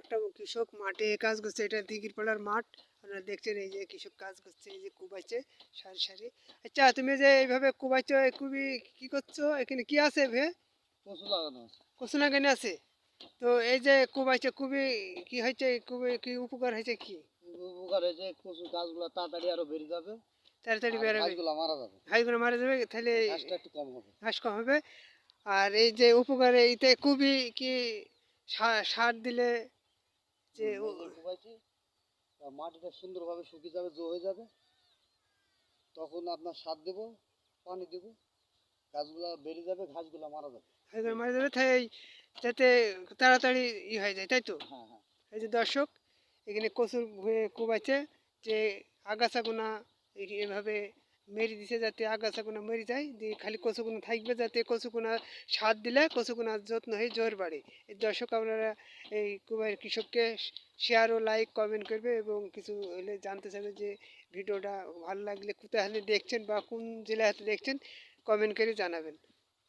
একটা কৃষক মাঠে কাজ করছে, এটা দিঘির পাড়ার মাঠ। আপনারা দেখছেন এই যে কৃষক কাজ করছে, এই যে কুবাইছে সারি সারি। আচ্ছা তুমি যে এইভাবে কুবাইছো, খুবই কি করছো, এখানে কি আছে ভে? কচু লাগানো আছে। কচু লাগানো আছে। তো এই যে কুবাইছে, খুবই কি হয়েছে, খুবই কি উপকার হয়েছে কি? উপকার হয়েছে, কচু গাছগুলো তাড়াতাড়ি আরো বেড়ে যাবে তাড়াতাড়ি আর বেরোবে, ঘাসগুলো মারা যাবে, ঘাসগুলো মারা যাবে, তাহলে ঘাসটা একটু কম হবে। ঘাস কম হবে। আর এই যে উপকারে এতে খুবই কি সার দিলে যে এই যে কুবাইছি, মাটিটা সুন্দরভাবে শুকিয়ে যাবে, জো হয়ে যাবে, তখন আপনার সার দেবো, পানি দেবো, গাছগুলা বেড়ে যাবে, ঘাসগুলা মারা যাবে। ঘাসগুলো মারা যাবে, তাই যাতে তাড়াতাড়ি হয়ে যায়, তাই তো? হ্যাঁ হ্যাঁ। এই যে দর্শক, এখানে কচুর ভুঁয়ে কোবাইছে, যে আগাছাগুনা এভাবে মেরে দিছে যাতে আগাছাগুনা মরে যায়, দিয়ে খালি কচুগুনা থাকবে, যাতে কচুগুনা সার দিলে কচুগুনার যত্ন হয়ে জোর বাড়ে। এই দর্শক, আপনারা এই কুবাই কৃষককে শেয়ার ও লাইক কমেন্ট করবে, এবং কিছু হলে জানতে চাইবে যে ভিডিওটা ভালো লাগলে কোথায় হলে দেখছেন বা কোন জেলায় হাতে দেখছেন, কমেন্ট করে জানাবেন।